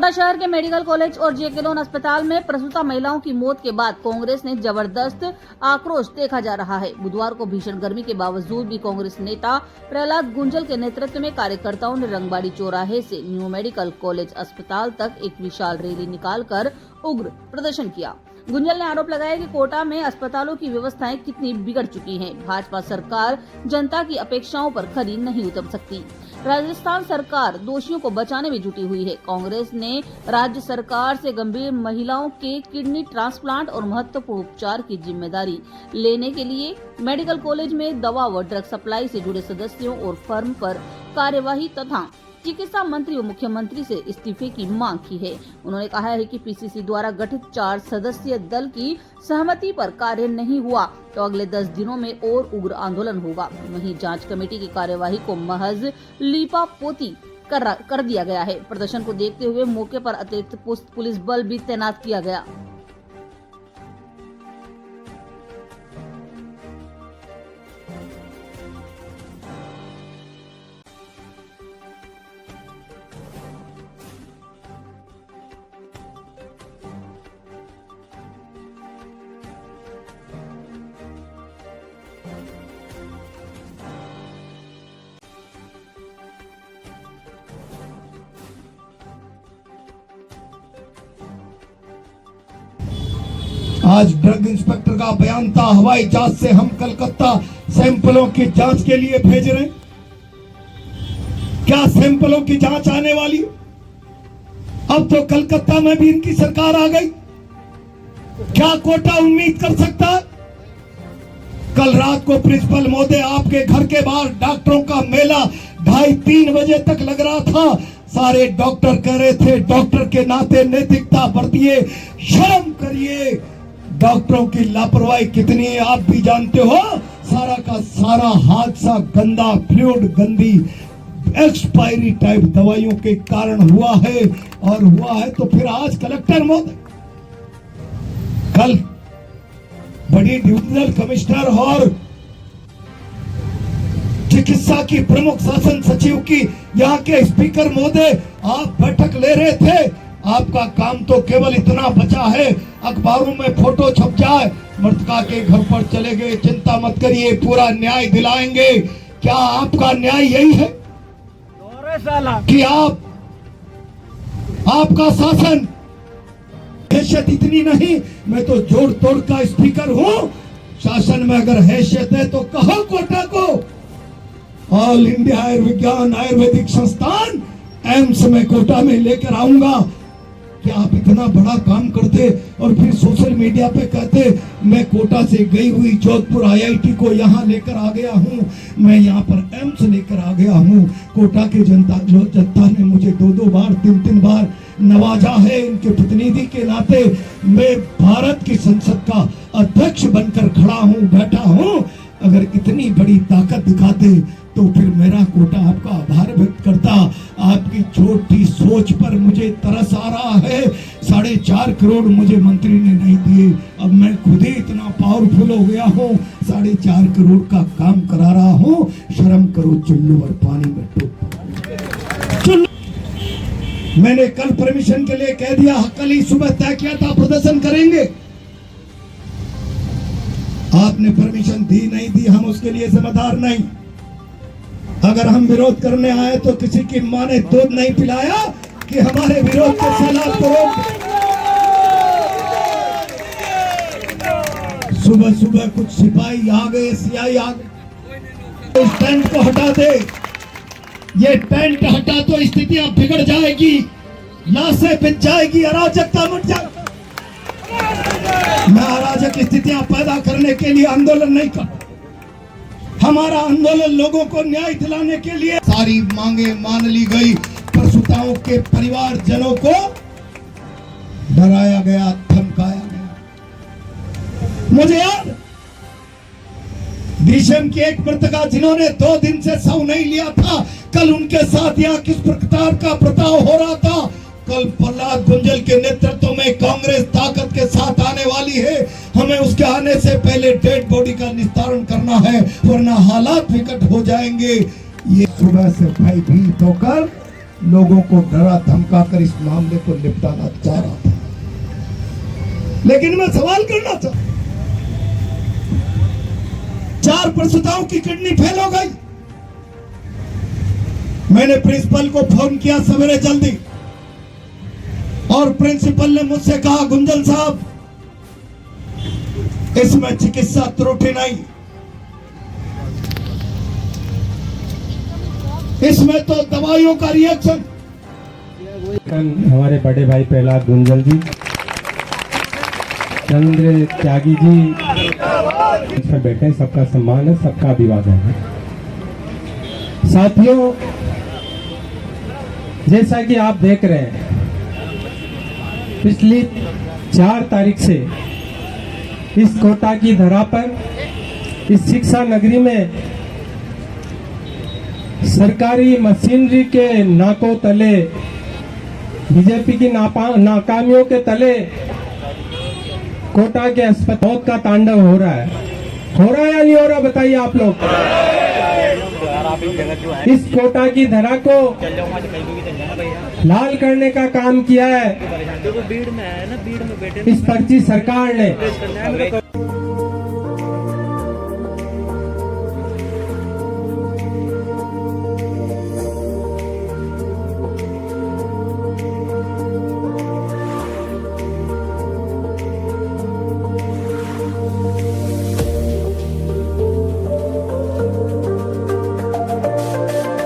कोटा शहर के medical college और जेके लोन अस्पताल में प्रसूता महिलाओं की मौत के बाद कांग्रेस ने जबरदस्त आक्रोश देखा जा रहा है। बुधवार को भीषण गर्मी के बावजूद भी कांग्रेस नेता प्रहलाद गुंजल के नेतृत्व में कार्यकर्ताओं ने रंगबाड़ी चौराहे से न्यू मेडिकल कॉलेज अस्पताल तक एक विशाल रैली निकालकर उग्र प्रदर्शन किया। गुंजल ने आरोप लगाया कि कोटा में अस्पतालों की व्यवस्थाएं कितनी बिगड़ चुकी हैं। भाजपा सरकार जनता की अपेक्षाओं पर खरी नहीं उतर सकती। राजस्थान सरकार दोषियों को बचाने में जुटी हुई है। कांग्रेस ने राज्य सरकार से गंभीर महिलाओं के किडनी ट्रांसप्लांट और महत्वपूर्ण उपचार की जिम्मेदारी लेने के लिए मेडिकल कॉलेज में दवा व ड्रग सप्लाई से जुड़े सदस्यों और फर्म पर कार्यवाही तथा चिकित्सा मंत्री व मुख्यमंत्री से इस्तीफे की मांग की है। उन्होंने कहा है कि पीसीसी द्वारा गठित 4 सदस्यीय दल की सहमति पर कार्य नहीं हुआ तो अगले 10 दिनों में और उग्र आंदोलन होगा। वहीं जांच कमेटी की कार्यवाही को महज लीपापोती कर दिया गया है। प्रदर्शन को देखते हुए मौके पर अतिरिक्त पुलिस बल भी तैनात किया गया। आज ड्रग इंस्पेक्टर का बयान था, हवाई जहाज से हम कलकत्ता सैंपलों की जांच के लिए भेज रहे हैं। क्या सैंपलों की जांच आने वाली? अब तो कलकत्ता में भी इनकी सरकार आ गई। क्या कोटा उम्मीद कर सकता है? कल रात को प्रिंसिपल महोदय आपके घर के बाहर डॉक्टरों का मेला 2:30-3 बजे तक लग रहा था। सारे डॉक्टर कह रहे थे डॉक्टर के नाते नैतिकता बरतिए, शर्म करिए। डॉक्टरों की लापरवाही कितनी है आप भी जानते हो। सारा का सारा हादसा गंदा फ्लूइड, गंदी एक्सपायरी टाइप दवाइयों के कारण हुआ है। और हुआ है तो फिर आज कलेक्टर महोदय, कल बड़ी डिविजनल कमिश्नर और चिकित्सा की प्रमुख शासन सचिव की यहाँ के स्पीकर महोदय आप बैठक ले रहे थे। आपका काम तो केवल इतना बचा है, अखबारों में फोटो छप जाए, मृतका के घर पर चले गए, चिंता मत करिए पूरा न्याय दिलाएंगे। क्या आपका न्याय यही है कि आपका शासन हैसियत इतनी नहीं? मैं तो जोड़ तोड़ का स्पीकर हूं। शासन में अगर हैसियत है तो कहो कोटा को ऑल इंडिया आयुर्विज्ञान आयुर्वेदिक संस्थान एम्स में कोटा में लेकर आऊंगा। क्या आप इतना बड़ा काम करते और फिर सोशल मीडिया पे कहते मैं कोटा से गई हुई जोधपुर आईआईटी को यहाँ लेकर आ गया हूँ, मैं यहाँ पर एम्स लेकर आ गया हूँ। कोटा के जनता ने मुझे 2-2 बार 3-3 बार नवाजा है। इनके प्रतिनिधि के नाते मैं भारत की संसद का अध्यक्ष बनकर खड़ा हूँ, बैठा हूँ। अगर इतनी बड़ी ताकत दिखाते तो फिर मेरा कोटा आपका आभार व्यक्त करता। आपकी छोटी सोच पर मुझे तरस आ रहा है। 4.5 करोड़ मुझे मंत्री ने नहीं दिए, अब मैं खुद ही इतना पावरफुल हो गया हूँ, 4.5 करोड़ का काम करा रहा हूँ। शर्म करो चुल्लू और पानी में डूब। मैंने कल परमिशन के लिए कह दिया, कल ही सुबह तय किया था प्रदर्शन करेंगे। आपने परमिशन दी नहीं दी, हम उसके लिए जिम्मेदार नहीं। अगर हम विरोध करने आए तो किसी की मां ने दूध नहीं पिलाया कि हमारे विरोध के सैलाब को रोक। सुबह सुबह कुछ सिपाही आ गए, सीआई आ गए, इस टेंट को हटा दे। ये टेंट हटा तो स्थितियां बिगड़ जाएगी, लाशें बिछ जाएगी, अराजकता मच जाएगी। मैं अराजक स्थितियां पैदा करने के लिए आंदोलन नहीं करता। हमारा आंदोलन लोगों को न्याय दिलाने के लिए। सारी मांगे मान ली गई। प्रसूताओं के परिवारजनों को डराया गया, धमकाया गया। मुझे याद डीसीएम की एक मृतका जिन्होंने 2 दिन से शव नहीं लिया था, कल उनके साथ यहाँ किस प्रकार का बर्ताव हो रहा था। कल प्रहलाद गुंजल के नेतृत्व में कांग्रेस ताकत के साथ आने वाली है। हमें उसके आने से पहले डेड बॉडी का निस्तारण करना है, वरना हालात विकट हो जाएंगे। ये सुबह से भयभीत होकर लोगों को डरा धमका कर इस मामले को निपटाना चाह रहा था। लेकिन मैं सवाल करना चाहता, 4 प्रसूताओं की किडनी फेल हो गई। मैंने प्रिंसिपल को फोन किया सवेरे जल्दी, और प्रिंसिपल ने मुझसे कहा, गुंजल साहब, इसमें चिकित्सा त्रुटि नहीं, इसमें तो दवाइयों का रिएक्शन। हमारे बड़े भाई प्रहलाद गुंजल जी, चंद्र त्यागी जी इस पर बैठे, सबका सम्मान है, सबका अभिवादन है। साथियों, जैसा कि आप देख रहे हैं, पिछली 4 तारीख से इस कोटा की धरा पर, इस शिक्षा नगरी में सरकारी मशीनरी के नाकों तले, बीजेपी की नाकामियों के तले कोटा के अस्पताल का तांडव हो रहा है या नहीं हो रहा, बताइए आप लोग। इस कोटा की धरा को लाल करने का काम किया है इस पर्ची सरकार ने।